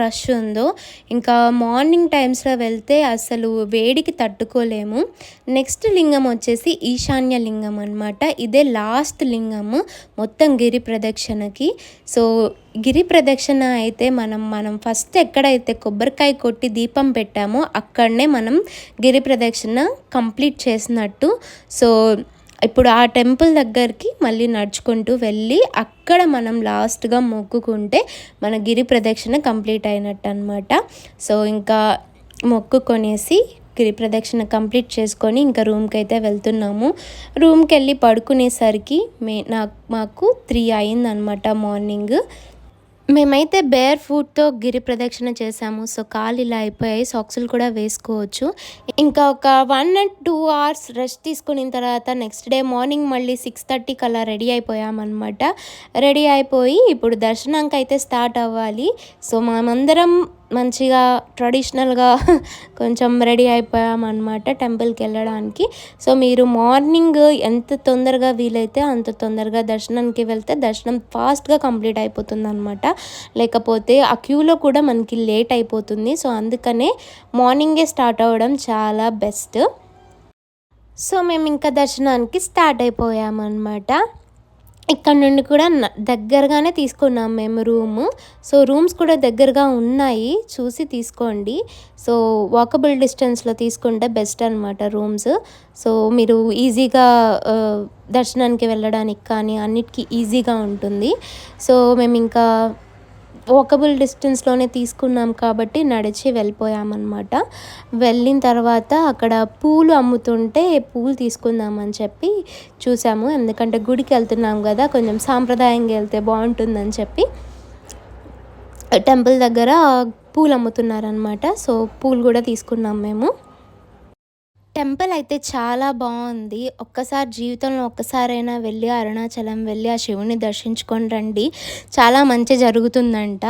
Rush ఉందో. ఇంకా morning టైమ్స్లో వెళ్తే అసలు వేడికి తట్టుకోలేము. నెక్స్ట్ లింగం వచ్చేసి ఈశాన్య లింగం అనమాట. ఇదే లాస్ట్ లింగము మొత్తం గిరి ప్రదక్షిణకి. సో గిరి ప్రదక్షిణ అయితే మనం ఫస్ట్ ఎక్కడైతే కొబ్బరికాయ కొట్టి దీపం పెట్టామో అక్కడనే మనం గిరి ప్రదక్షిణ కంప్లీట్ చేసినట్టు. సో ఇప్పుడు ఆ టెంపుల్ దగ్గరికి మళ్ళీ నడుచుకుంటూ వెళ్ళి అక్కడ మనం లాస్ట్గా మొక్కుకుంటే మన గిరి ప్రదక్షిణ కంప్లీట్ అయినట్టు అనమాట. సో ఇంకా మొక్కుకొనేసి గిరి ప్రదక్షిణ కంప్లీట్ చేసుకొని ఇంకా రూమ్కి అయితే వెళ్తున్నాము. రూమ్కి వెళ్ళి పడుకునేసరికి మాకు 3 అయిందనమాట మార్నింగ్. మేమైతే బేర్ ఫూట్తో గిరి ప్రదక్షిణ చేసాము. సో కాళ్ళు ఇలా అయిపోయాయి, సాక్సులు కూడా వేసుకోవచ్చు. ఇంకా ఒక 1 and 2 hours రెస్ట్ తీసుకున్న తర్వాత నెక్స్ట్ డే మార్నింగ్ మళ్ళీ 6:30కి అలా రెడీ అయిపోయామన్నమాట. రెడీ అయిపోయి ఇప్పుడు దర్శనానికి అయితే స్టార్ట్ అవ్వాలి. సో మేమందరం మంచిగా ట్రెడిషనల్గా కొంచెం రెడీ అయిపోయామన్నమాట టెంపుల్కి వెళ్ళడానికి. సో మీరు మార్నింగ్ ఎంత తొందరగా వీలైతే అంత తొందరగా దర్శనానికి వెళ్తే దర్శనం ఫాస్ట్గా కంప్లీట్ అయిపోతుంది అనమాట. లేకపోతే ఆ క్యూలో కూడా మనకి లేట్ అయిపోతుంది. సో అందుకనే మార్నింగే స్టార్ట్ అవ్వడం చాలా బెస్ట్. సో మేము ఇంకా దర్శనానికి స్టార్ట్ అయిపోయామన్నమాట. ఇక్కడ నుండి కూడా దగ్గరగానే తీసుకున్నాం మేము రూము. సో రూమ్స్ కూడా దగ్గరగా ఉన్నాయి, చూసి తీసుకోండి. సో వాకబుల్ డిస్టెన్స్లో తీసుకుంటే బెస్ట్ అనమాట రూమ్స్. సో మీరు ఈజీగా దర్శనానికి వెళ్ళడానికి కానీ అన్నిటికీ ఈజీగా ఉంటుంది. సో మేము ఇంకా వాకబుల్ డిస్టెన్స్లోనే తీసుకున్నాం కాబట్టి నడిచి వెళ్ళిపోయామన్నమాట. వెళ్ళిన తర్వాత అక్కడ పూలు అమ్ముతుంటే పూలు తీసుకుందామని చెప్పి చూసాము. ఎందుకంటే గుడికి వెళ్తున్నాం కదా, కొంచెం సాంప్రదాయంగా వెళ్తే బాగుంటుందని చెప్పి టెంపుల్ దగ్గర పూలు అమ్ముతున్నారనమాట. సో పూలు కూడా తీసుకున్నాం మేము. టెంపుల్ అయితే చాలా బాగుంది. జీవితంలో ఒక్కసారైనా వెళ్ళి అరుణాచలం వెళ్ళి ఆ శివుని దర్శించుకొని రండి, చాలా మంచి జరుగుతుందంట.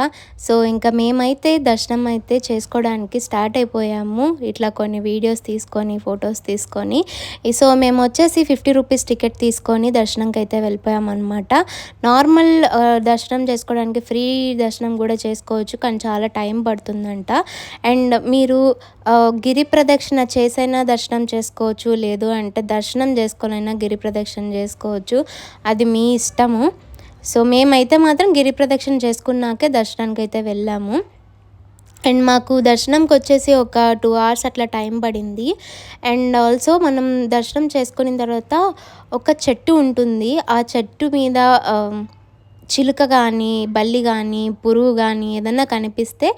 సో ఇంకా మేమైతే దర్శనం అయితే చేసుకోవడానికి స్టార్ట్ అయిపోయాము, ఇట్లా కొన్ని వీడియోస్ తీసుకొని ఫొటోస్ తీసుకొని. సో మేము వచ్చేసి 50 రూపీస్ టికెట్ తీసుకొని దర్శనంకి అయితే వెళ్ళిపోయామన్నమాట. నార్మల్ దర్శనం చేసుకోవడానికి ఫ్రీ దర్శనం కూడా చేసుకోవచ్చు, కానీ చాలా టైం పడుతుందంట. అండ్ మీరు గిరి ప్రదక్షిణ చేసైనా దర్శనం చేసుకోవచ్చు, లేదు అంటే దర్శనం చేసుకొనైనా గిరి ప్రదక్షిణ చేసుకోవచ్చు, అది మీ ఇష్టము. సో మేమైతే మాత్రం గిరి ప్రదక్షిణ చేసుకున్నాకే దర్శనానికి అయితే వెళ్ళాము. అండ్ మాకు దర్శనంకి వచ్చేసి ఒక 2 hours అట్లా టైం పడింది. అండ్ ఆల్సో మనం దర్శనం చేసుకున్న తర్వాత ఒక చెట్టు ఉంటుంది, ఆ చెట్టు మీద చిలుక కానీ బల్లి కానీ పురుగు కానీ ఏదన్నా కనిపిస్తే